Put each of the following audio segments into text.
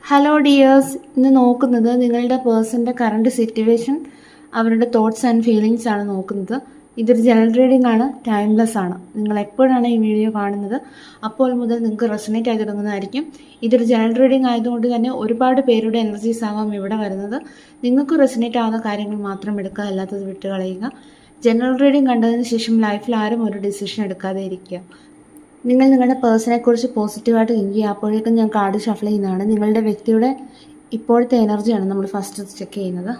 Hello dears, ഇന്ന് നോക്കുന്നത് നിങ്ങളുടെ പേഴ്സൻ്റെ കറണ്ട് സിറ്റുവേഷൻ, അവരുടെ തോട്ട്സ് ആൻഡ് ഫീലിങ്സ് ആണ് നോക്കുന്നത്. ഇതൊരു ജനറൽ റീഡിംഗ് ആണ്, ടൈംലെസ് ആണ്. നിങ്ങൾ എപ്പോഴാണ് ഈ വീഡിയോ കാണുന്നത് അപ്പോൾ മുതൽ നിങ്ങൾക്ക് റെസൊനേറ്റ് ആയി തുടങ്ങുന്നതായിരിക്കും. ഇതൊരു ജനറൽ റീഡിംഗ് ആയതുകൊണ്ട് തന്നെ ഒരുപാട് പേരുടെ എനർജീസ് ആവാം ഇവിടെ വരുന്നത്. നിങ്ങൾക്ക് റെസൊനേറ്റ് ആവുന്ന കാര്യങ്ങൾ മാത്രം എടുക്കുക, അല്ലാത്തത് വിട്ട് കളയുക. ജനറൽ റീഡിംഗ് കണ്ടതിന് ശേഷം ലൈഫിൽ ആരും ഒരു ഡിസിഷൻ എടുക്കാതെ ഇരിക്കുക. നിങ്ങൾ നിങ്ങളുടെ പേഴ്സണെക്കുറിച്ച് പോസിറ്റീവായിട്ട് തിങ്ക് ചെയ്യുക. അപ്പോഴേക്കും ഞാൻ കാർഡ് ഷഫിൾ ചെയ്യുന്നതാണ്. നിങ്ങളുടെ വ്യക്തിയുടെ ഇപ്പോഴത്തെ എനർജിയാണ് നമ്മൾ ഫസ്റ്റ് ചെക്ക് ചെയ്യുന്നത്.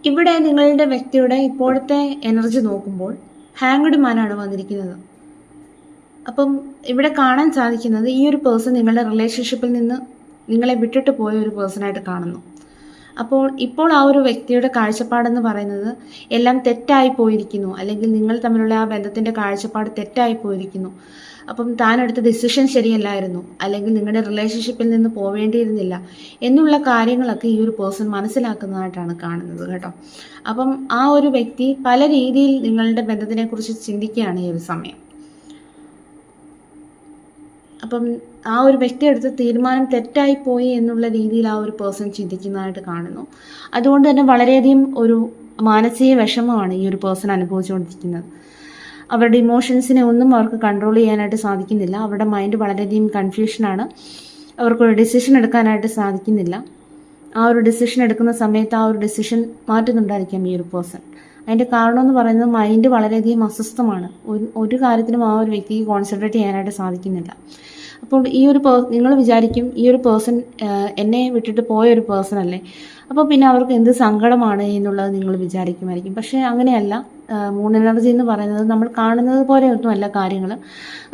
ഇവിടെ നിങ്ങളുടെ വ്യക്തിയുടെ ഇപ്പോഴത്തെ എനർജി നോക്കുമ്പോൾ ഹാങ്ഡ് മാനാണ് വന്നിരിക്കുന്നത്. അപ്പം ഇവിടെ കാണാൻ സാധിക്കുന്നത് ഈ ഒരു പേഴ്സൺ നിങ്ങളുടെ റിലേഷൻഷിപ്പിൽ നിന്ന് നിങ്ങളെ വിട്ടിട്ട് പോയ ഒരു പേഴ്സണായിട്ട് കാണുന്നു. അപ്പോൾ ഇപ്പോൾ ആ ഒരു വ്യക്തിയുടെ കാഴ്ചപ്പാടെന്ന് പറയുന്നത് എല്ലാം തെറ്റായി പോയിരിക്കുന്നു, അല്ലെങ്കിൽ നിങ്ങൾ തമ്മിലുള്ള ആ ബന്ധത്തിൻ്റെ കാഴ്ചപ്പാട് തെറ്റായി പോയിരിക്കുന്നു. അപ്പം താനെടുത്ത ഡിസിഷൻ ശരിയല്ലായിരുന്നു, അല്ലെങ്കിൽ നിങ്ങളുടെ റിലേഷൻഷിപ്പിൽ നിന്ന് പോവേണ്ടിയിരുന്നില്ല എന്നുള്ള കാര്യങ്ങളൊക്കെ ഈ ഒരു പേഴ്സൺ മനസ്സിലാക്കുന്നതായിട്ടാണ് കാണുന്നത് കേട്ടോ. അപ്പം ആ ഒരു വ്യക്തി പല രീതിയിൽ നിങ്ങളുടെ ബന്ധത്തിനെക്കുറിച്ച് ചിന്തിക്കുകയാണ് ഈ ഒരു സമയം. അപ്പം ആ ഒരു വ്യക്തി എടുത്ത തീരുമാനം തെറ്റായി പോയി എന്നുള്ള രീതിയിൽ ആ ഒരു പേഴ്സൺ ചിന്തിക്കുന്നതായിട്ട് കാണുന്നു. അതുകൊണ്ട് തന്നെ വളരെയധികം ഒരു മാനസിക വിഷമമാണ് ഈ ഒരു പേഴ്സൺ അനുഭവിച്ചുകൊണ്ടിരിക്കുന്നത്. അവരുടെ ഇമോഷൻസിനെ ഒന്നും അവർക്ക് കൺട്രോൾ ചെയ്യാനായിട്ട് സാധിക്കുന്നില്ല. അവരുടെ മൈൻഡ് വളരെയധികം കൺഫ്യൂഷനാണ്. അവർക്കൊരു ഡിസിഷൻ എടുക്കാനായിട്ട് സാധിക്കുന്നില്ല. ആ ഒരു ഡിസിഷൻ എടുക്കുന്ന സമയത്ത് ആ ഒരു ഡിസിഷൻ മാറ്റുന്നുണ്ടായിരിക്കാം ഈ ഒരു പേഴ്സൺ. അതിൻ്റെ കാരണം എന്ന് പറയുന്നത് മൈൻഡ് വളരെയധികം അസ്വസ്ഥമാണ്. ഒരു കാര്യത്തിനും ആ ഒരു വ്യക്തിക്ക് കോൺസെൻട്രേറ്റ് ചെയ്യാനായിട്ട് സാധിക്കുന്നില്ല. അപ്പോൾ നിങ്ങൾ വിചാരിക്കും ഈ ഒരു പേഴ്സൺ എന്നെ വിട്ടിട്ട് പോയ ഒരു പേഴ്സൺ അല്ലേ, അപ്പോൾ പിന്നെ അവർക്ക് എന്ത് സങ്കടമാണ് എന്നുള്ളത് നിങ്ങൾ വിചാരിക്കുമായിരിക്കും. പക്ഷേ അങ്ങനെയല്ല. മൂൺ എനർജി എന്ന് പറയുന്നത് നമ്മൾ കാണുന്നത് പോലെയൊന്നുമല്ല കാര്യങ്ങൾ.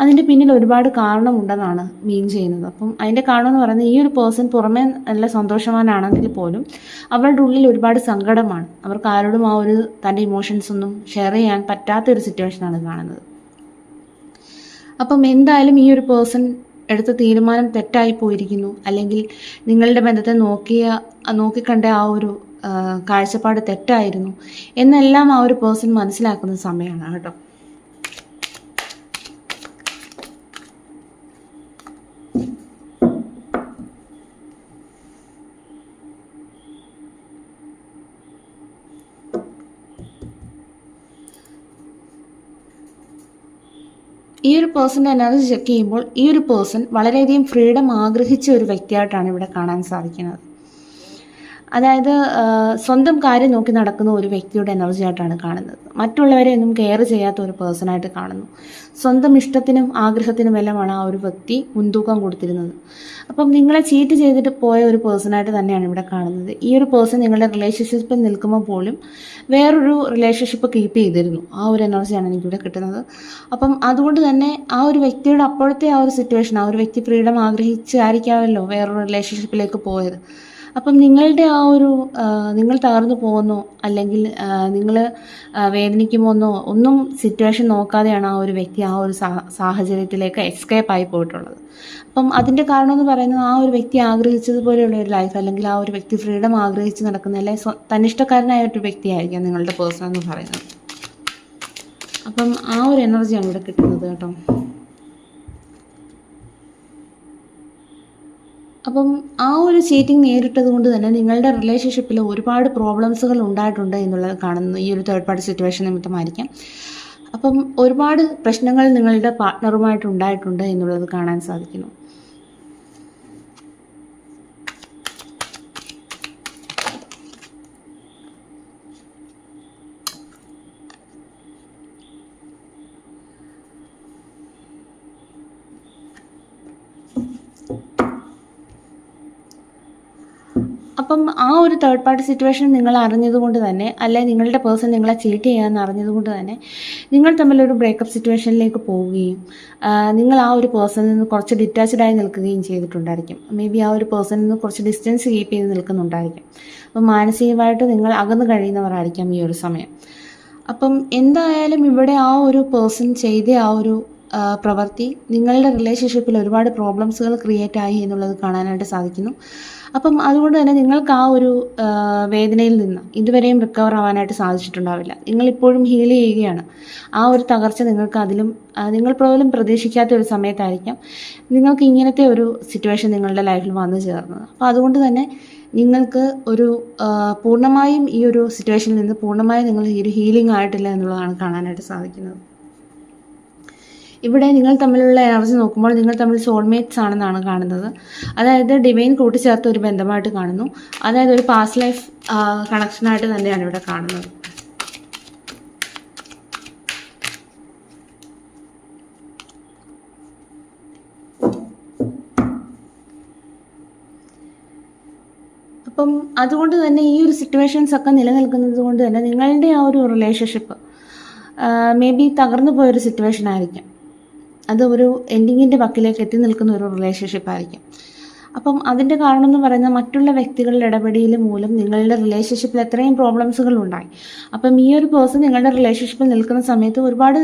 അതിൻ്റെ പിന്നിൽ ഒരുപാട് കാരണമുണ്ടെന്നാണ് മീൻ ചെയ്യുന്നത്. അപ്പം അതിൻ്റെ കാരണം എന്ന് പറയുന്നത് ഈ ഒരു പേഴ്സൺ പുറമേ നല്ല സന്തോഷവാനാണെങ്കിൽ പോലും അവരുടെ ഉള്ളിൽ ഒരുപാട് സങ്കടമാണ്. അവർക്ക് ആരോടും ആ ഒരു തൻ്റെ ഇമോഷൻസ് ഒന്നും ഷെയർ ചെയ്യാൻ പറ്റാത്തൊരു സിറ്റുവേഷനാണ് കാണുന്നത്. അപ്പം എന്തായാലും ഈ ഒരു പേഴ്സൺ എടുത്ത തീരുമാനം തെറ്റായി പോയിരിക്കുന്നു, അല്ലെങ്കിൽ നിങ്ങളുടെ ബന്ധത്തെ നോക്കിക്കണ്ട ആ ഒരു കാഴ്ചപ്പാട് തെറ്റായിരുന്നു എന്നെല്ലാം ആ ഒരു പേഴ്സൺ മനസ്സിലാക്കുന്ന സമയമാണ് കേട്ടോ. ഈ ഒരു പേഴ്സൻ്റെ എനർജി ചെക്ക് ചെയ്യുമ്പോൾ ഈ ഒരു പേഴ്സൺ വളരെയധികം ഫ്രീഡം ആഗ്രഹിച്ച ഒരു വ്യക്തിയായിട്ടാണ് ഇവിടെ കാണാൻ സാധിക്കുന്നത്. അതായത് സ്വന്തം കാര്യം നോക്കി നടക്കുന്ന ഒരു വ്യക്തിയുടെ എനർജി ആയിട്ടാണ് കാണുന്നത്. മറ്റുള്ളവരെ ഒന്നും കെയർ ചെയ്യാത്ത ഒരു പേഴ്സണായിട്ട് കാണുന്നു. സ്വന്തം ഇഷ്ടത്തിനും ആഗ്രഹത്തിനും എല്ലാമാണ് ആ ഒരു വ്യക്തി മുൻതൂക്കം കൊടുത്തിരുന്നത്. അപ്പം നിങ്ങളെ ചീറ്റ് ചെയ്തിട്ട് പോയ ഒരു പേഴ്സണായിട്ട് തന്നെയാണ് ഇവിടെ കാണുന്നത്. ഈ ഒരു പേഴ്സൺ നിങ്ങളുടെ റിലേഷൻഷിപ്പിൽ നിൽക്കുമ്പോൾ പോലും വേറൊരു റിലേഷൻഷിപ്പ് കീപ്പ് ചെയ്തിരുന്നു. ആ ഒരു എനർജിയാണ് എനിക്കിവിടെ കിട്ടുന്നത്. അപ്പം അതുകൊണ്ട് തന്നെ ആ ഒരു വ്യക്തിയുടെ അപ്പോഴത്തെ ആ ഒരു സിറ്റുവേഷൻ, ആ ഒരു വ്യക്തി ഫ്രീഡം ആഗ്രഹിച്ചായിരിക്കാമല്ലോ വേറൊരു റിലേഷൻഷിപ്പിലേക്ക് പോയത്. അപ്പം നിങ്ങളുടെ ആ ഒരു നിങ്ങൾ തകർന്നു പോകുന്നോ അല്ലെങ്കിൽ നിങ്ങൾ വേദനിക്കുമോന്നോ ഒന്നും സിറ്റുവേഷൻ നോക്കാതെയാണ് ആ ഒരു വ്യക്തി ആ ഒരു സാഹചര്യത്തിലേക്ക് എസ്കേപ്പ് ആയി പോയിട്ടുള്ളത്. അപ്പം അതിൻ്റെ കാരണം എന്ന് പറയുന്നത് ആ ഒരു വ്യക്തി ആഗ്രഹിച്ചതുപോലെയുള്ള ഒരു ലൈഫ്, അല്ലെങ്കിൽ ആ ഒരു വ്യക്തി ഫ്രീഡം ആഗ്രഹിച്ച് നടക്കുന്ന, അല്ലെങ്കിൽ തന്നിഷ്ടക്കാരനായ ഒരു വ്യക്തിയായിരിക്കാം നിങ്ങളുടെ പേഴ്സൺ എന്ന് പറയുന്നത്. അപ്പം ആ ഒരു എനർജിയാണ് ഇവിടെ കിട്ടുന്നത് കേട്ടോ. അപ്പം ആ ഒരു ചീറ്റിംഗ് നേരിട്ടത് കൊണ്ട് തന്നെ നിങ്ങളുടെ റിലേഷൻഷിപ്പിൽ ഒരുപാട് പ്രോബ്ലംസുകൾ ഉണ്ടായിട്ടുണ്ട് എന്നുള്ളത് കാണുന്നു. ഈ ഒരു തേർഡ് പാർട്ടി സിറ്റുവേഷൻ നിമിത്തമായിരിക്കാം. അപ്പം ഒരുപാട് പ്രശ്നങ്ങൾ നിങ്ങളുടെ പാർട്ട്ണറുമായിട്ട് ഉണ്ടായിട്ടുണ്ട് എന്നുള്ളത് കാണാൻ സാധിക്കുന്നു. അപ്പം ആ ഒരു തേർഡ് പാർട്ടി സിറ്റുവേഷൻ നിങ്ങൾ അറിഞ്ഞതുകൊണ്ട് തന്നെ, അല്ലെ നിങ്ങളുടെ പേഴ്സൺ നിങ്ങളെ ചീറ്റ് ചെയ്യാമെന്ന് അറിഞ്ഞതുകൊണ്ട് തന്നെ നിങ്ങൾ തമ്മിലൊരു ബ്രേക്കപ്പ് സിറ്റുവേഷനിലേക്ക് പോവുകയും നിങ്ങൾ ആ ഒരു പേഴ്സണിൽ നിന്ന് കുറച്ച് ഡിറ്റാച്ച്ഡായി നിൽക്കുകയും ചെയ്തിട്ടുണ്ടായിരിക്കും. മേ ബി ആ ഒരു പേഴ്സണിൽ നിന്ന് കുറച്ച് ഡിസ്റ്റൻസ് കീപ്പ് ചെയ്ത് നിൽക്കുന്നുണ്ടായിരിക്കും. അപ്പം മാനസികമായിട്ട് നിങ്ങൾ അകന്നു കഴിയുന്നവരായിരിക്കാം ഈ ഒരു സമയം. അപ്പം എന്തായാലും ഇവിടെ ആ ഒരു പേഴ്സൺ ചെയ്ത ആ ഒരു പ്രവൃത്തി നിങ്ങളുടെ റിലേഷൻഷിപ്പിൽ ഒരുപാട് പ്രോബ്ലംസുകൾ ക്രിയേറ്റ് ആയി എന്നുള്ളത് കാണാനായിട്ട് സാധിക്കുന്നു. അപ്പം അതുകൊണ്ട് തന്നെ നിങ്ങൾക്ക് ആ ഒരു വേദനയിൽ നിന്ന് ഇതുവരെയും റിക്കവർ ആവാനായിട്ട് സാധിച്ചിട്ടുണ്ടാവില്ല. നിങ്ങളിപ്പോഴും ഹീൽ ചെയ്യുകയാണ്. ആ ഒരു തകർച്ച നിങ്ങൾക്ക് അതിലും നിങ്ങൾ പോലും പ്രതീക്ഷിക്കാത്ത ഒരു സമയത്തായിരിക്കാം നിങ്ങൾക്ക് ഇങ്ങനത്തെ ഒരു സിറ്റുവേഷൻ നിങ്ങളുടെ ലൈഫിൽ വന്നു ചേർന്നത്. അപ്പോൾ അതുകൊണ്ട് തന്നെ നിങ്ങൾക്ക് ഒരു പൂർണ്ണമായും ഈ ഒരു സിറ്റുവേഷനിൽ നിന്ന് പൂർണ്ണമായും നിങ്ങൾ ഈ ഒരു ഹീലിംഗ് ആയിട്ടില്ല എന്നുള്ളതാണ് കാണാനായിട്ട് സാധിക്കുന്നത്. ഇവിടെ നിങ്ങൾ തമ്മിലുള്ള എനർജി നോക്കുമ്പോൾ നിങ്ങൾ തമ്മിൽ സോൾമേറ്റ്സ് ആണെന്നാണ് കാണുന്നത്. അതായത് ഡിവൈൻ കൂട്ടിച്ചേർത്ത ഒരു ബന്ധമായിട്ട് കാണുന്നു. അതായത് ഒരു പാസ്റ്റ് ലൈഫ് കണക്ഷനായിട്ട് തന്നെയാണ് ഇവിടെ കാണുന്നത്. അപ്പം അതുകൊണ്ട് തന്നെ ഈ ഒരു സിറ്റുവേഷൻസ് ഒക്കെ നിലനിൽക്കുന്നത് കൊണ്ട് തന്നെ നിങ്ങളുടെ ആ ഒരു റിലേഷൻഷിപ്പ് മേ ബി തകർന്നു പോയൊരു സിറ്റുവേഷൻ ആയിരിക്കാം. അത് ഒരു എൻഡിങ്ങിൻ്റെ വക്കിലേക്ക് എത്തി നിൽക്കുന്ന ഒരു റിലേഷൻഷിപ്പ് ആയിരിക്കും. അപ്പം അതിൻ്റെ കാരണം എന്ന് പറയുന്നത് മറ്റുള്ള വ്യക്തികളുടെ ഇടപെടൽ മൂലം നിങ്ങളുടെ റിലേഷൻഷിപ്പിൽ എത്രയും പ്രോബ്ലംസുകൾ ഉണ്ടായി. അപ്പം ഈ ഒരു പേഴ്സൺ നിങ്ങളുടെ റിലേഷൻഷിപ്പിൽ നിൽക്കുന്ന സമയത്ത് ഒരുപാട്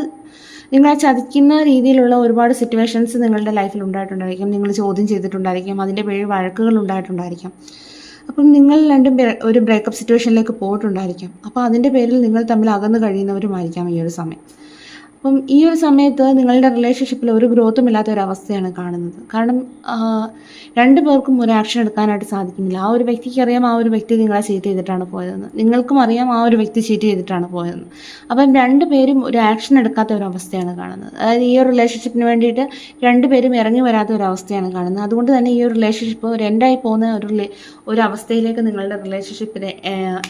നിങ്ങളെ ചതിക്കുന്ന രീതിയിലുള്ള ഒരുപാട് സിറ്റുവേഷൻസ് നിങ്ങളുടെ ലൈഫിൽ ഉണ്ടായിട്ടുണ്ടായിരിക്കും. നിങ്ങൾ ചോദ്യം ചെയ്തിട്ടുണ്ടായിരിക്കും. അതിൻ്റെ പേരിൽ വഴക്കുകൾ ഉണ്ടായിട്ടുണ്ടായിരിക്കും. അപ്പം നിങ്ങൾ രണ്ടും ഒരു ബ്രേക്കപ്പ് സിറ്റുവേഷനിലേക്ക് പോയിട്ടുണ്ടായിരിക്കും. അപ്പോൾ അതിൻ്റെ പേരിൽ നിങ്ങൾ തമ്മിൽ അകന്നു കഴിയുന്നവരുമായിരിക്കാം ഈ ഒരു സമയം. അപ്പം ഈ ഒരു സമയത്ത് നിങ്ങളുടെ റിലേഷൻഷിപ്പിൽ ഒരു ഗ്രോത്തും ഇല്ലാത്ത ഒരു അവസ്ഥയാണ് കാണുന്നത്. കാരണം രണ്ടു പേർക്കും ഒരു ആക്ഷൻ എടുക്കാനായിട്ട് സാധിക്കുന്നില്ല. ആ ഒരു വ്യക്തിക്ക് അറിയാം ആ ഒരു വ്യക്തി നിങ്ങളെ ചീറ്റ് ചെയ്തിട്ടാണ് പോയതെന്ന്, നിങ്ങൾക്കും അറിയാം ആ ഒരു വ്യക്തി ചീറ്റ് ചെയ്തിട്ടാണ് പോയതെന്ന്. അപ്പം രണ്ടുപേരും ഒരു ആക്ഷൻ എടുക്കാത്ത ഒരു അവസ്ഥയാണ് കാണുന്നത്. അതായത് ഈ ഒരു റിലേഷൻഷിപ്പിന് വേണ്ടിയിട്ട് രണ്ടുപേരും ഇറങ്ങി വരാത്ത ഒരു അവസ്ഥയാണ് കാണുന്നത്. അതുകൊണ്ട് തന്നെ ഈ ഒരു റിലേഷൻഷിപ്പ് ഒരു എൻഡായി പോകുന്ന ഒരു അവസ്ഥയിലേക്ക് നിങ്ങളുടെ റിലേഷൻഷിപ്പിനെ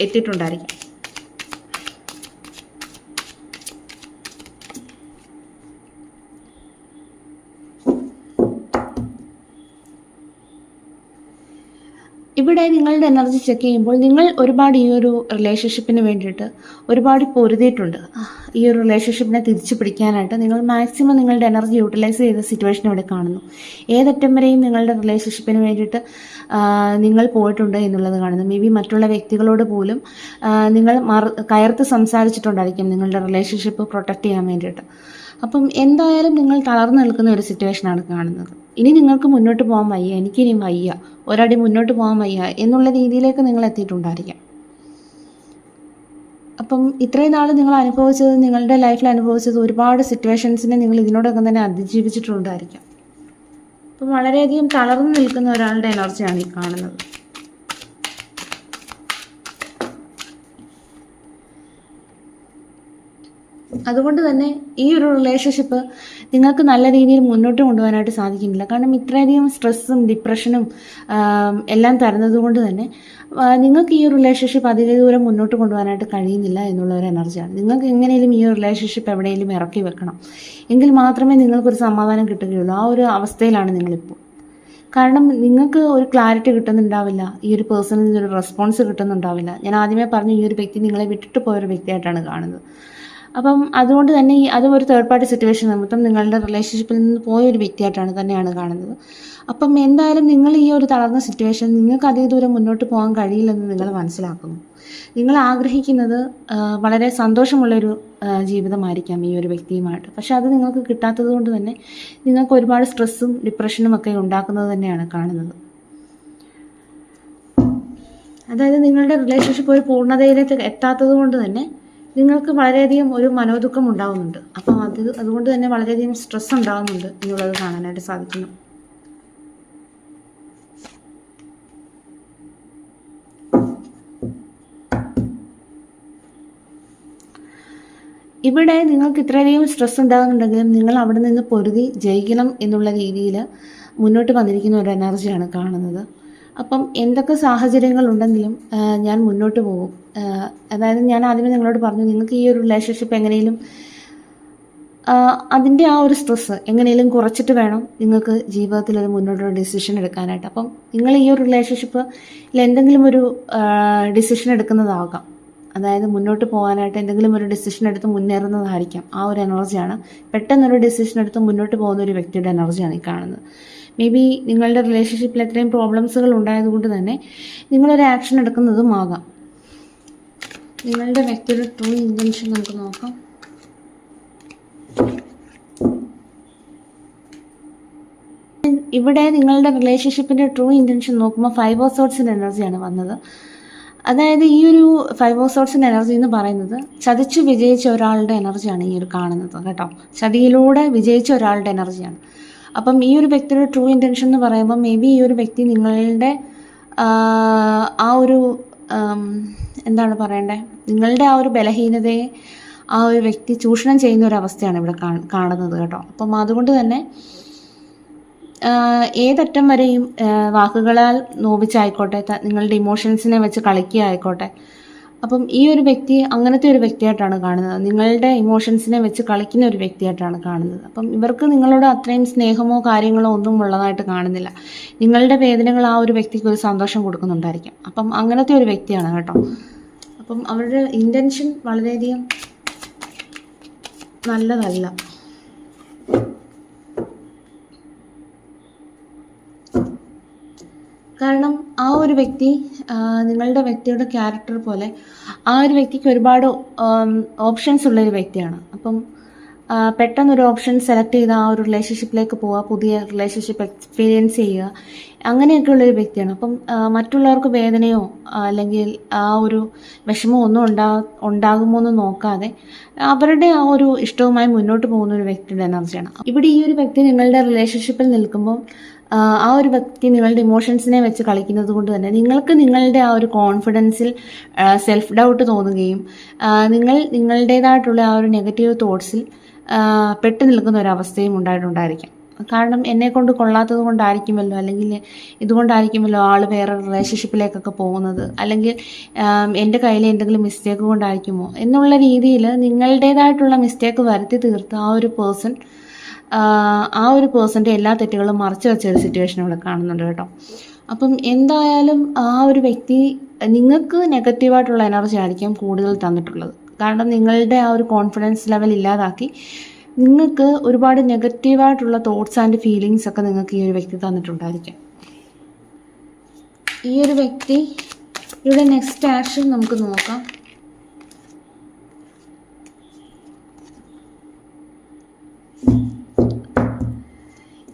എത്തിയിട്ടുണ്ടായിരിക്കും. ഇവിടെ നിങ്ങളുടെ എനർജി ചെക്ക് ചെയ്യുമ്പോൾ നിങ്ങൾ ഒരുപാട് ഈ ഒരു റിലേഷൻഷിപ്പിന് വേണ്ടിയിട്ട് ഒരുപാട് പൊരുതിയിട്ടുണ്ട്. ഈ ഒരു റിലേഷൻഷിപ്പിനെ തിരിച്ചു പിടിക്കാനായിട്ട് നിങ്ങൾ മാക്സിമം നിങ്ങളുടെ എനർജി യൂട്ടിലൈസ് ചെയ്ത സിറ്റുവേഷൻ ഇവിടെ കാണുന്നു. ഏതറ്റം വരെയും നിങ്ങളുടെ റിലേഷൻഷിപ്പിന് വേണ്ടിയിട്ട് നിങ്ങൾ പോയിട്ടുണ്ട് എന്നുള്ളത് കാണുന്നു. മേ ബി മറ്റുള്ള വ്യക്തികളോട് പോലും നിങ്ങൾ കയർത്ത് സംസാരിച്ചിട്ടുണ്ടായിരിക്കും നിങ്ങളുടെ റിലേഷൻഷിപ്പ് പ്രൊട്ടക്റ്റ് ചെയ്യാൻ വേണ്ടിയിട്ട്. അപ്പം എന്തായാലും നിങ്ങൾ തളർന്നു നിൽക്കുന്ന ഒരു സിറ്റുവേഷനാണ് കാണുന്നത്. ഇനി നിങ്ങൾക്ക് മുന്നോട്ട് പോകാൻ വയ്യ, എനിക്കിനി വയ്യ, ഒരടി മുന്നോട്ട് പോകാൻ വയ്യ എന്നുള്ള രീതിയിലേക്ക് നിങ്ങൾ എത്തിയിട്ടുണ്ടായിരിക്കാം. അപ്പം ഇത്രയും നാൾ നിങ്ങൾ അനുഭവിച്ചത്, നിങ്ങളുടെ ലൈഫിൽ അനുഭവിച്ചത് ഒരുപാട് സിറ്റുവേഷൻസിനെ നിങ്ങൾ ഇതിനോടൊപ്പം തന്നെ അതിജീവിച്ചിട്ടുണ്ടായിരിക്കാം. അപ്പം വളരെയധികം തളർന്നു നിൽക്കുന്ന ഒരാളുടെ എനർജിയാണ് ഈ കാണുന്നത്. അതുകൊണ്ട് തന്നെ ഈ ഒരു റിലേഷൻഷിപ്പ് നിങ്ങൾക്ക് നല്ല രീതിയിൽ മുന്നോട്ട് കൊണ്ടുപോകാനായിട്ട് സാധിക്കുന്നില്ല. കാരണം ഇത്രയധികം സ്ട്രെസ്സും ഡിപ്രഷനും എല്ലാം തരുന്നത് കൊണ്ട് തന്നെ നിങ്ങൾക്ക് ഈ ഒരു റിലേഷൻഷിപ്പ് അധിക ദൂരം മുന്നോട്ട് കൊണ്ടുപോകാനായിട്ട് കഴിയുന്നില്ല എന്നുള്ള ഒരു എനർജിയാണ്. നിങ്ങൾക്ക് എങ്ങനെയും ഈ ഒരു റിലേഷൻഷിപ്പ് എവിടെയെങ്കിലും ഇറക്കി വെക്കണം, എങ്കിൽ മാത്രമേ നിങ്ങൾക്കൊരു സമാധാനം കിട്ടുകയുള്ളൂ. ആ ഒരു അവസ്ഥയിലാണ് നിങ്ങളിപ്പോൾ. കാരണം നിങ്ങൾക്ക് ഒരു ക്ലാരിറ്റി കിട്ടുന്നുണ്ടാവില്ല, ഈ ഒരു പേഴ്സണിൽ നിന്നൊരു റെസ്പോൺസ് കിട്ടുന്നുണ്ടാവില്ല. ഞാൻ ആദ്യമേ പറഞ്ഞു, ഈ ഒരു വ്യക്തി നിങ്ങളെ വിട്ടിട്ട് പോയൊരു വ്യക്തിയായിട്ടാണ് കാണുന്നത്. അപ്പം അതുകൊണ്ട് തന്നെ അതും ഒരു തേർഡ് പാർട്ടി സിറ്റുവേഷൻ നിമിത്തം നിങ്ങളുടെ റിലേഷൻഷിപ്പിൽ നിന്ന് പോയൊരു വ്യക്തിയായിട്ടാണ് തന്നെയാണ് കാണുന്നത്. അപ്പം എന്തായാലും നിങ്ങൾ ഈ ഒരു തളർന്ന സിറ്റുവേഷൻ നിങ്ങൾക്ക് അധിക ദൂരം മുന്നോട്ട് പോകാൻ കഴിയില്ലെന്ന് നിങ്ങൾ മനസ്സിലാക്കുന്നു. നിങ്ങൾ ആഗ്രഹിക്കുന്നത് വളരെ സന്തോഷമുള്ളൊരു ജീവിതമായിരിക്കാം ഈ ഒരു വ്യക്തിയുമായിട്ട്. പക്ഷെ അത് നിങ്ങൾക്ക് കിട്ടാത്തത് കൊണ്ട് തന്നെ നിങ്ങൾക്ക് ഒരുപാട് സ്ട്രെസ്സും ഡിപ്രഷനും ഒക്കെ ഉണ്ടാക്കുന്നത് തന്നെയാണ് കാണുന്നത്. അതായത് നിങ്ങളുടെ റിലേഷൻഷിപ്പ് ഒരു പൂർണ്ണതയിലേക്ക് എത്താത്തത് കൊണ്ട് തന്നെ നിങ്ങൾക്ക് വളരെയധികം ഒരു മനോദുഃഖം ഉണ്ടാകുന്നുണ്ട്. അപ്പം അതുകൊണ്ട് തന്നെ വളരെയധികം സ്ട്രെസ് ഉണ്ടാകുന്നുണ്ട് എന്നുള്ളത് കാണാനായിട്ട് സാധിക്കുന്നു. ഇവിടെ നിങ്ങൾക്ക് ഇത്രയധികം സ്ട്രെസ് ഉണ്ടാകുന്നുണ്ടെങ്കിലും നിങ്ങൾ അവിടെ നിന്ന് പൊരുതി ജയിക്കണം എന്നുള്ള രീതിയിൽ മുന്നോട്ട് വന്നിരിക്കുന്ന ഒരു എനർജിയാണ് കാണുന്നത്. അപ്പം എന്തൊക്കെ സാഹചര്യങ്ങളുണ്ടെങ്കിലും ഞാൻ മുന്നോട്ട് പോകും. അതായത് ഞാൻ ആദ്യമേ നിങ്ങളോട് പറഞ്ഞു, നിങ്ങൾക്ക് ഈ ഒരു റിലേഷൻഷിപ്പ് എങ്ങനെയും അതിൻ്റെ ആ ഒരു സ്ട്രെസ്സ് എങ്ങനെയും കുറച്ചിട്ട് വേണം നിങ്ങൾക്ക് ജീവിതത്തിൽ ഒരു മുന്നോട്ടൊരു ഡിസിഷൻ എടുക്കാനായിട്ട്. അപ്പം നിങ്ങൾ ഈ ഒരു റിലേഷൻഷിപ്പിൽ എന്തെങ്കിലും ഒരു ഡിസിഷൻ എടുക്കുന്നതാകാം. അതായത് മുന്നോട്ട് പോകാനായിട്ട് എന്തെങ്കിലും ഒരു ഡിസിഷൻ എടുത്ത് മുന്നേറുന്നതായിരിക്കാം. ആ ഒരു എനർജിയാണ്. പെട്ടെന്നൊരു ഡിസിഷൻ എടുത്ത് മുന്നോട്ട് പോകുന്ന ഒരു വ്യക്തിയുടെ എനർജിയാണ് ഈ കാണുന്നത്. മേ ബി നിങ്ങളുടെ റിലേഷൻഷിപ്പിൽ എത്രയും പ്രോബ്ലംസുകൾ ഉണ്ടായതുകൊണ്ട് തന്നെ നിങ്ങളൊരു ആക്ഷൻ എടുക്കുന്നതും ആകാം. നിങ്ങളുടെ വ്യക്തിയുടെ ട്രൂ ഇൻറ്റൻഷൻ നമുക്ക് നോക്കാം. ഇവിടെ നിങ്ങളുടെ റിലേഷൻഷിപ്പിൻ്റെ ട്രൂ ഇൻറ്റൻഷൻ നോക്കുമ്പോൾ 5 ഓഫ് സോർട്സിൻ്റെ എനർജിയാണ് വന്നത്. അതായത് ഈ ഒരു 5 ഓഫ് സോർട്സിൻ്റെ എനർജി എന്ന് പറയുന്നത് ചതിച്ചു വിജയിച്ച ഒരാളുടെ എനർജിയാണ് ഈ ഒരു കാണുന്നത് കേട്ടോ. ചതിയിലൂടെ വിജയിച്ച ഒരാളുടെ എനർജിയാണ്. അപ്പം ഈ ഒരു വ്യക്തിയുടെ ട്രൂ ഇൻറ്റൻഷൻ എന്ന് പറയുമ്പോൾ മേ ബി ഈ ഒരു വ്യക്തി നിങ്ങളുടെ ആ ഒരു എന്താണ് പറയണ്ടേ, നിങ്ങളുടെ ആ ഒരു ബലഹീനതയെ ആ ഒരു വ്യക്തി ചൂഷണം ചെയ്യുന്ന ഒരു അവസ്ഥയാണ് ഇവിടെ കാണുന്നത് കേട്ടോ. അപ്പം അതുകൊണ്ട് തന്നെ ഏതറ്റം വരെയും വാക്കുകളാൽ നോവിച്ചായിക്കോട്ടെ, നിങ്ങളുടെ ഇമോഷൻസിനെ വെച്ച് കളിക്കുക ആയിക്കോട്ടെ. അപ്പം ഈ ഒരു വ്യക്തി അങ്ങനത്തെ ഒരു വ്യക്തിയായിട്ടാണ് കാണുന്നത്, നിങ്ങളുടെ ഇമോഷൻസിനെ വെച്ച് കളിക്കുന്ന ഒരു വ്യക്തിയായിട്ടാണ് കാണുന്നത്. അപ്പം ഇവർക്ക് നിങ്ങളോട് അത്രയും സ്നേഹമോ കാര്യങ്ങളോ ഒന്നും ഉള്ളതായിട്ട് കാണുന്നില്ല. നിങ്ങളുടെ വേദനകൾ ആ ഒരു വ്യക്തിക്ക് ഒരു സന്തോഷം കൊടുക്കുന്നുണ്ടായിരിക്കും. അപ്പം അങ്ങനത്തെ ഒരു വ്യക്തിയാണ് കേട്ടോ. അപ്പം അവരുടെ ഇൻറ്റൻഷൻ വളരെയധികം നല്ലതല്ല. കാരണം ആ ഒരു വ്യക്തി നിങ്ങളുടെ വ്യക്തിയുടെ ക്യാരക്ടർ പോലെ ആ ഒരു വ്യക്തിക്ക് ഒരുപാട് ഓപ്ഷൻസ് ഉള്ളൊരു വ്യക്തിയാണ്. അപ്പം പെട്ടെന്നൊരു ഓപ്ഷൻ സെലക്ട് ചെയ്ത് ആ ഒരു റിലേഷൻഷിപ്പിലേക്ക് പോവുക, പുതിയ റിലേഷൻഷിപ്പ് എക്സ്പീരിയൻസ് ചെയ്യുക, അങ്ങനെയൊക്കെയുള്ളൊരു വ്യക്തിയാണ്. അപ്പം മറ്റുള്ളവർക്ക് വേദനയോ അല്ലെങ്കിൽ ആ ഒരു വിഷമോ ഒന്നും ഉണ്ടാകുമോ എന്ന് നോക്കാതെ അവരുടെ ആ ഒരു ഇഷ്ടവുമായി മുന്നോട്ട് പോകുന്ന ഒരു വ്യക്തിയുടെ എനർജിയാണ്. ഇവിടെ ഈ ഒരു വ്യക്തി നിങ്ങളുടെ റിലേഷൻഷിപ്പിൽ നിൽക്കുമ്പോൾ ആ ഒരു വ്യക്തി നിങ്ങളുടെ ഇമോഷൻസിനെ വെച്ച് കളിക്കുന്നത് കൊണ്ട് തന്നെ നിങ്ങൾക്ക് നിങ്ങളുടെ ആ ഒരു കോൺഫിഡൻസിൽ സെൽഫ് ഡൗട്ട് തോന്നുകയും നിങ്ങളുടേതായിട്ടുള്ള ആ ഒരു നെഗറ്റീവ് തോട്ട്സിൽ പെട്ടു നിൽക്കുന്ന ഒരവസ്ഥയും ഉണ്ടായിട്ടുണ്ടായിരിക്കാം. കാരണം എന്നെക്കൊണ്ട് കൊള്ളാത്തത് കൊണ്ടായിരിക്കുമല്ലോ, അല്ലെങ്കിൽ ഇതുകൊണ്ടായിരിക്കുമല്ലോ ആൾ വേറെ റിലേഷൻഷിപ്പിലേക്കൊക്കെ പോകുന്നത്, അല്ലെങ്കിൽ എൻ്റെ കയ്യിൽ എന്തെങ്കിലും മിസ്റ്റേക്ക് കൊണ്ടായിരിക്കുമോ എന്നുള്ള രീതിയിൽ നിങ്ങളുടേതായിട്ടുള്ള മിസ്റ്റേക്ക് വരുത്തി തീർത്ത് ആ ഒരു പേഴ്സൻ്റെ എല്ലാ തെറ്റുകളും മറച്ചു വെച്ചൊരു സിറ്റുവേഷൻ ഇവിടെ കാണുന്നുണ്ട് കേട്ടോ. അപ്പം എന്തായാലും ആ ഒരു വ്യക്തി നിങ്ങൾക്ക് നെഗറ്റീവായിട്ടുള്ള എനർജി ആയിരിക്കും കൂടുതൽ തന്നിട്ടുള്ളത്. കാരണം നിങ്ങളുടെ ആ ഒരു കോൺഫിഡൻസ് ലെവൽ ഇല്ലാതാക്കി നിങ്ങൾക്ക് ഒരുപാട് നെഗറ്റീവായിട്ടുള്ള തോട്ട്സ് ആൻഡ് ഫീലിങ്സ് ഒക്കെ നിങ്ങൾക്ക് ഈ ഒരു വ്യക്തി തന്നിട്ടുണ്ടായിരിക്കും. ഈ ഒരു വ്യക്തി ഇവിടെ നെക്സ്റ്റ് ആക്ഷൻ നമുക്ക് നോക്കാം.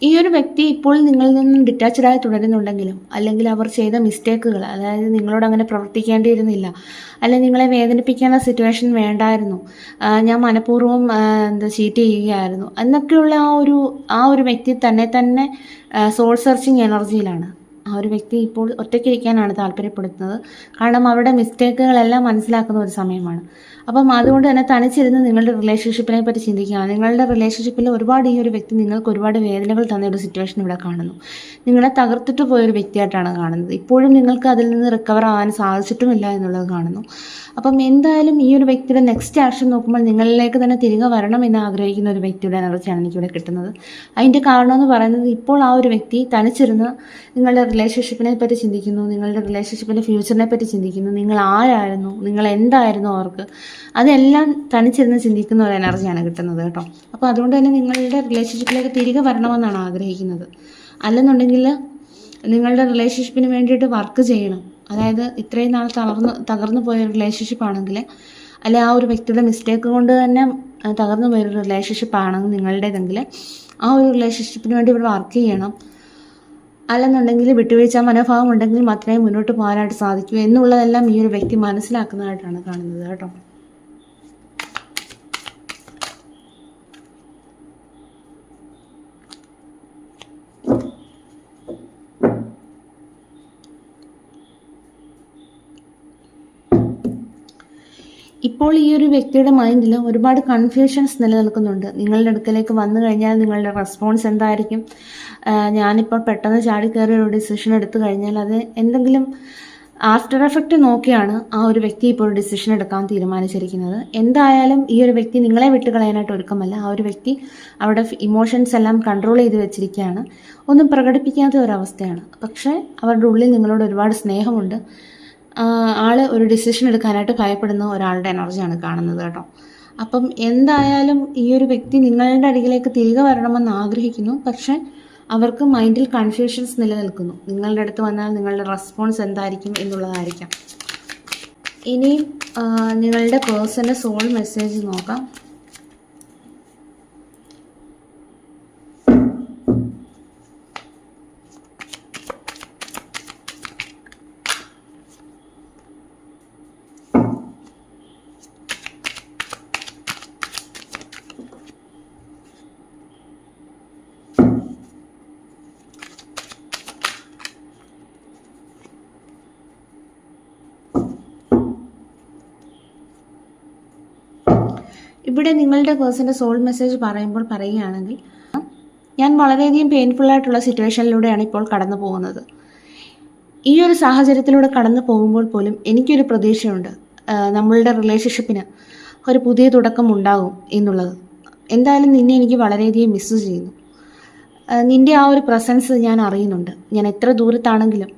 ഈ ഒരു വ്യക്തി ഇപ്പോൾ നിങ്ങളിൽ നിന്നും ഡിറ്റാച്ച്ഡായി തുടരുന്നുണ്ടെങ്കിലും, അല്ലെങ്കിൽ അവർ ചെയ്ത മിസ്റ്റേക്കുകൾ, അതായത് നിങ്ങളോട് അങ്ങനെ പ്രവർത്തിക്കേണ്ടിയിരുന്നില്ല, അല്ലെങ്കിൽ നിങ്ങളെ വേദനിപ്പിക്കേണ്ട സിറ്റുവേഷൻ വേണ്ടായിരുന്നു, ഞാൻ മനഃപൂർവ്വം ചീറ്റ് ചെയ്യുകയായിരുന്നു എന്നൊക്കെയുള്ള ആ ഒരു വ്യക്തി തന്നെ സോൾ സെർച്ചിങ് എനർജിയിലാണ്. ആ ഒരു വ്യക്തി ഇപ്പോൾ ഒറ്റയ്ക്കിരിക്കാനാണ് താല്പര്യപ്പെടുന്നത്. കാരണം അവരുടെ മിസ്റ്റേക്കുകളെല്ലാം മനസ്സിലാക്കുന്ന ഒരു സമയമാണ്. അപ്പം അതുകൊണ്ട് തന്നെ തനിച്ചിരുന്ന് നിങ്ങളുടെ റിലേഷൻഷിപ്പിനെ പറ്റി ചിന്തിക്കുക. നിങ്ങളുടെ റിലേഷൻഷിപ്പിൽ ഈ ഒരു വ്യക്തി നിങ്ങൾക്ക് ഒരുപാട് വേദനകൾ തന്ന ഒരു സിറ്റുവേഷൻ ഇവിടെ കാണുന്നു. നിങ്ങളെ തകർത്തിട്ട് പോയൊരു വ്യക്തിയായിട്ടാണ് കാണുന്നത്. ഇപ്പോഴും നിങ്ങൾക്ക് അതിൽ നിന്ന് റിക്കവർ ആവാൻ സാധിച്ചിട്ടുമില്ല എന്നുള്ളത് കാണുന്നു. അപ്പം എന്തായാലും ഈ ഒരു വ്യക്തിയുടെ നെക്സ്റ്റ് ആക്ഷൻ നോക്കുമ്പോൾ നിങ്ങളിലേക്ക് തന്നെ തിരികെ വരണം എന്ന് ആഗ്രഹിക്കുന്ന ഒരു വ്യക്തിയുടെ എനർജിയാണ് എനിക്കിവിടെ കിട്ടുന്നത്. അതിൻ്റെ കാരണം എന്ന് പറയുന്നത്, ഇപ്പോൾ ആ ഒരു വ്യക്തി തനിച്ചിരുന്ന് നിങ്ങളുടെ റിലേഷൻഷിപ്പിനെ പറ്റി ചിന്തിക്കുന്നു, നിങ്ങളുടെ റിലേഷൻഷിപ്പിൻ്റെ ഫ്യൂച്ചറിനെ പറ്റി ചിന്തിക്കുന്നു, നിങ്ങൾ ആരായിരുന്നു, നിങ്ങൾ എന്തായിരുന്നു അവർക്ക്, അതെല്ലാം തനിച്ചിരുന്ന് ചിന്തിക്കുന്ന ഒരു എനർജിയാണ് കിട്ടുന്നത് കേട്ടോ. അപ്പോൾ അതുകൊണ്ട് തന്നെ നിങ്ങളുടെ റിലേഷൻഷിപ്പിലേക്ക് തിരികെ വരണമെന്നാണ് ആഗ്രഹിക്കുന്നത്. അല്ലെന്നുണ്ടെങ്കിൽ നിങ്ങളുടെ റിലേഷൻഷിപ്പിന് വേണ്ടിയിട്ട് വർക്ക് ചെയ്യണം. അതായത് ഇത്രയും നാൾ തകർന്നു പോയ റിലേഷൻഷിപ്പ് ആണെങ്കിൽ, അല്ലെ ആ ഒരു വ്യക്തിയുടെ മിസ്റ്റേക്ക് കൊണ്ട് തന്നെ തകർന്നു പോയൊരു റിലേഷൻഷിപ്പ് ആണെങ്കിൽ നിങ്ങളുടേതെങ്കിൽ, ആ ഒരു റിലേഷൻഷിപ്പിന് വേണ്ടി ഇവിടെ വർക്ക് ചെയ്യണം. അല്ലെന്നുണ്ടെങ്കിൽ വിട്ടുവീഴ്ച മനോഭാവം ഉണ്ടെങ്കിൽ മാത്രമേ മുന്നോട്ട് പോകാനായിട്ട് സാധിക്കൂ എന്നുള്ളതെല്ലാം ഈ ഒരു വ്യക്തി മനസ്സിലാക്കുന്നതായിട്ടാണ് കാണുന്നത് കേട്ടോ. ഇപ്പോൾ ഈ ഒരു വ്യക്തിയുടെ മൈൻഡിൽ ഒരുപാട് കൺഫ്യൂഷൻസ് നിലനിൽക്കുന്നുണ്ട്. നിങ്ങളുടെ അടുക്കലേക്ക് വന്നു കഴിഞ്ഞാൽ നിങ്ങളുടെ റെസ്പോൺസ് എന്തായിരിക്കും, ഞാനിപ്പോൾ പെട്ടെന്ന് ചാടി കയറി ഒരു ഡിസിഷൻ എടുത്തു കഴിഞ്ഞാൽ അത് എന്തെങ്കിലും ആഫ്റ്റർ എഫക്റ്റ് നോക്കിയാണ് ആ ഒരു വ്യക്തി ഇപ്പോൾ ഒരു ഡിസിഷൻ എടുക്കാൻ തീരുമാനിച്ചിരിക്കുന്നത്. എന്തായാലും ഈ ഒരു വ്യക്തി നിങ്ങളെ വിട്ടുകളയാനായിട്ട് ഒരുക്കമല്ല. ആ ഒരു വ്യക്തി അവരുടെ ഇമോഷൻസ് എല്ലാം കൺട്രോൾ ചെയ്ത് വെച്ചിരിക്കുകയാണ്. ഒന്നും പ്രകടിപ്പിക്കാത്ത ഒരവസ്ഥയാണ്. പക്ഷേ അവരുടെ ഉള്ളിൽ നിങ്ങളോട് ഒരുപാട് സ്നേഹമുണ്ട്. ആള് ഒരു ഡിസിഷൻ എടുക്കാനായിട്ട് ഭയപ്പെടുന്ന ഒരാളുടെ എനർജിയാണ് കാണുന്നത് കേട്ടോ. അപ്പം എന്തായാലും ഈ ഒരു വ്യക്തി നിങ്ങളുടെ അരികിലേക്ക് തിരികെ വരണമെന്ന് ആഗ്രഹിക്കുന്നു. പക്ഷേ അവർക്ക് മൈൻഡിൽ കൺഫ്യൂഷൻസ് നിലനിൽക്കുന്നു. നിങ്ങളുടെ അടുത്ത് വന്നാൽ നിങ്ങളുടെ റെസ്പോൺസ് എന്തായിരിക്കും എന്നുള്ളതായിരിക്കാം. ഇനിയും നിങ്ങളുടെ പേഴ്സൻ്റെ സോൾ മെസ്സേജ് നോക്കാം. ഇവിടെ നിങ്ങളുടെ പേഴ്സൻ്റെ സോൾ മെസ്സേജ് പറയുകയാണെങ്കിൽ, ഞാൻ വളരെയധികം പെയിൻഫുള്ളായിട്ടുള്ള സിറ്റുവേഷനിലൂടെയാണ് ഇപ്പോൾ കടന്നു പോകുന്നത്. ഈ ഒരു സാഹചര്യത്തിലൂടെ കടന്നു പോകുമ്പോൾ പോലും എനിക്കൊരു പ്രതീക്ഷയുണ്ട്, നമ്മളുടെ റിലേഷൻഷിപ്പിന് ഒരു പുതിയ തുടക്കം ഉണ്ടാകും എന്നുള്ളത്. എന്തായാലും നിന്നെ എനിക്ക് വളരെയധികം മിസ്സ് ചെയ്യുന്നു. നിൻ്റെ ആ ഒരു പ്രസൻസ് ഞാൻ അറിയുന്നുണ്ട്. ഞാൻ എത്ര ദൂരത്താണെങ്കിലും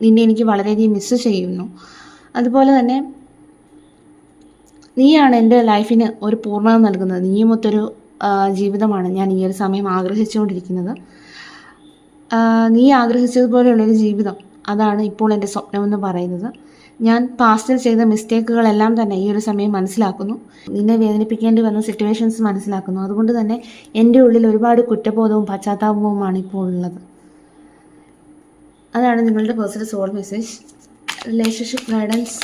നിന്നെ എനിക്ക് വളരെയധികം മിസ്സ് ചെയ്യുന്നു. അതുപോലെ തന്നെ നീയാണ് എൻ്റെ ലൈഫിന് ഒരു പൂർണ്ണത നൽകുന്നത്. നീയുമൊത്തൊരു ജീവിതമാണ് ഞാൻ ഈ ഒരു സമയം ആഗ്രഹിച്ചുകൊണ്ടിരിക്കുന്നത്. നീ ആഗ്രഹിച്ചതുപോലെയുള്ളൊരു ജീവിതം, അതാണ് ഇപ്പോൾ എൻ്റെ സ്വപ്നമെന്ന് പറയുന്നത്. ഞാൻ പാസ്റ്റിൽ ചെയ്ത മിസ്റ്റേക്കുകളെല്ലാം തന്നെ ഈ ഒരു സമയം മനസ്സിലാക്കുന്നു. നിന്നെ വേദനിപ്പിക്കേണ്ടി വന്ന സിറ്റുവേഷൻസ് മനസ്സിലാക്കുന്നു. അതുകൊണ്ട് തന്നെ എൻ്റെ ഉള്ളിൽ ഒരുപാട് കുറ്റബോധവും പശ്ചാത്താപവുമാണ് ഇപ്പോൾ ഉള്ളത്. അതാണ് നിങ്ങളുടെ personal soul message. Relationship guidance.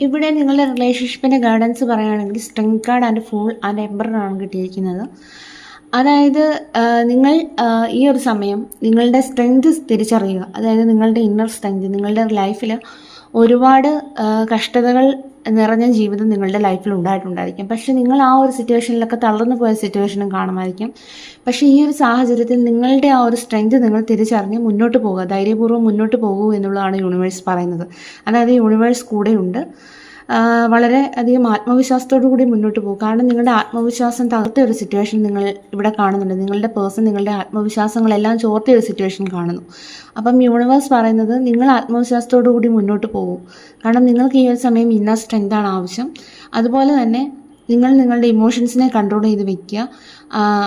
ഇവിടെ നിങ്ങളുടെ റിലേഷൻഷിപ്പിൻ്റെ ഗൈഡൻസ് പറയുകയാണെങ്കിൽ strength card and fool and എംപററാണ് കിട്ടിയിരിക്കുന്നത്. അതായത് നിങ്ങൾ ഈ ഒരു സമയം നിങ്ങളുടെ സ്ട്രെങ്ത് തിരിച്ചറിയുക. അതായത് നിങ്ങളുടെ ഇന്നർ സ്ട്രെങ്ത്, നിങ്ങളുടെ ലൈഫിൽ ഒരുപാട് കഷ്ടതകൾ നിറഞ്ഞ ജീവിതം നിങ്ങളുടെ ലൈഫിൽ ഉണ്ടായിട്ടുണ്ടായിരിക്കും. പക്ഷേ നിങ്ങൾ ആ ഒരു സിറ്റുവേഷനിലൊക്കെ തളർന്നു പോയ സിറ്റുവേഷനും കാണുമായിരിക്കും. പക്ഷേ ഈ ഒരു സാഹചര്യത്തിൽ നിങ്ങളുടെ ആ ഒരു സ്ട്രെങ്ത് നിങ്ങൾ തിരിച്ചറിഞ്ഞ് മുന്നോട്ട് പോകുക, ധൈര്യപൂർവ്വം മുന്നോട്ട് പോകൂ എന്നുള്ളതാണ് യൂണിവേഴ്സ് പറയുന്നത്. അതായത് യൂണിവേഴ്സ് കൂടെയുണ്ട്. വളരെ അധികം ആത്മവിശ്വാസത്തോടു കൂടി മുന്നോട്ട് പോകും. കാരണം നിങ്ങളുടെ ആത്മവിശ്വാസം തകർത്ത ഒരു സിറ്റുവേഷൻ നിങ്ങൾ ഇവിടെ കാണുന്നുണ്ട്. നിങ്ങളുടെ പേഴ്സൺ നിങ്ങളുടെ ആത്മവിശ്വാസങ്ങളെല്ലാം ചോർത്ത ഒരു സിറ്റുവേഷൻ കാണുന്നു. അപ്പം യൂണിവേഴ്സ് പറയുന്നത് നിങ്ങൾ ആത്മവിശ്വാസത്തോടു കൂടി മുന്നോട്ട് പോകും. കാരണം നിങ്ങൾക്ക് ഈ ഒരു സമയം ഇന്നർ സ്ട്രെങ്താണ് ആവശ്യം. അതുപോലെ തന്നെ നിങ്ങൾ നിങ്ങളുടെ ഇമോഷൻസിനെ കൺട്രോൾ ചെയ്ത് വെക്കുക.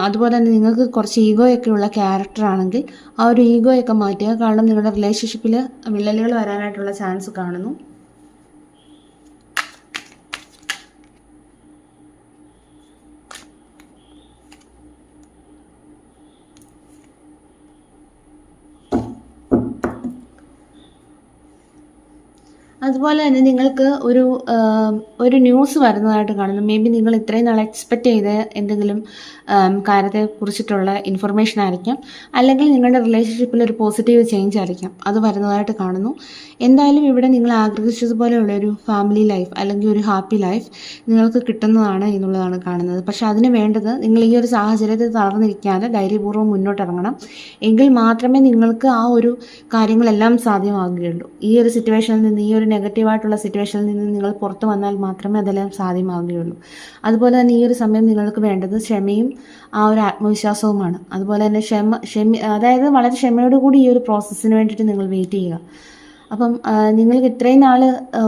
അതുപോലെ തന്നെ നിങ്ങൾക്ക് കുറച്ച് ഈഗോയൊക്കെ ഉള്ള ക്യാരക്ടറാണെങ്കിൽ ആ ഒരു ഈഗോയൊക്കെ മാറ്റുക. കാരണം നിങ്ങളുടെ റിലേഷൻഷിപ്പിൽ വിള്ളലുകൾ വരാനായിട്ടുള്ള ചാൻസ് കാണുന്നു. അതുപോലെ തന്നെ നിങ്ങൾക്ക് ഒരു ന്യൂസ് വരുന്നതായിട്ട് കാണുന്നു. മേ ബി നിങ്ങൾ ഇത്രയും നാൾ എക്സ്പെക്റ്റ് ചെയ്ത എന്തെങ്കിലും കാര്യത്തെക്കുറിച്ചിട്ടുള്ള ഇൻഫർമേഷൻ ആയിരിക്കാം, അല്ലെങ്കിൽ നിങ്ങളുടെ റിലേഷൻഷിപ്പിൽ ഒരു പോസിറ്റീവ് ചേഞ്ച് ആയിരിക്കാം, അത് വരുന്നതായിട്ട് കാണുന്നു. എന്തായാലും ഇവിടെ നിങ്ങൾ ആഗ്രഹിച്ചതുപോലെയുള്ളൊരു ഫാമിലി ലൈഫ് അല്ലെങ്കിൽ ഒരു ഹാപ്പി ലൈഫ് നിങ്ങൾക്ക് കിട്ടുന്നതാണ് എന്നുള്ളതാണ് കാണുന്നത്. പക്ഷേ അതിന് വേണ്ടത് നിങ്ങൾ ഈ ഒരു സാഹചര്യത്തിൽ തളർന്നിരിക്കാതെ ധൈര്യപൂർവ്വം മുന്നോട്ടിറങ്ങണം. എങ്കിൽ മാത്രമേ നിങ്ങൾക്ക് ആ ഒരു കാര്യങ്ങളെല്ലാം സാധ്യമാകുകയുള്ളൂ. ഈ ഒരു സിറ്റുവേഷനിൽ നിന്ന്, ഈ ഒരു നെഗറ്റീവായിട്ടുള്ള സിറ്റുവേഷനിൽ നിന്ന് നിങ്ങൾ പുറത്തു വന്നാൽ മാത്രമേ അതെല്ലാം സാധ്യമാകുകയുള്ളൂ. അതുപോലെ തന്നെ ഈ ഒരു സമയം നിങ്ങൾക്ക് വേണ്ടത് ക്ഷമയും ആ ഒരു ആത്മവിശ്വാസവുമാണ്. അതുപോലെ തന്നെ അതായത് വളരെ ക്ഷമയോടുകൂടി ഈ ഒരു പ്രോസസ്സിന് വേണ്ടിയിട്ട് നിങ്ങൾ വെയിറ്റ് ചെയ്യുക. അപ്പം നിങ്ങൾക്ക് ഇത്രയും നാൾ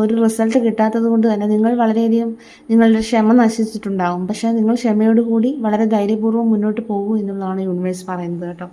ഒരു റിസൾട്ട് കിട്ടാത്തത് കൊണ്ട് തന്നെ നിങ്ങൾ വളരെയധികം നിങ്ങളുടെ ക്ഷമ നശിച്ചിട്ടുണ്ടാകും. പക്ഷേ നിങ്ങൾ ക്ഷമയോടുകൂടി വളരെ ധൈര്യപൂർവ്വം മുന്നോട്ട് പോകൂ എന്നുള്ളതാണ് യൂണിവേഴ്സ് പറയുന്നത് കേട്ടോ.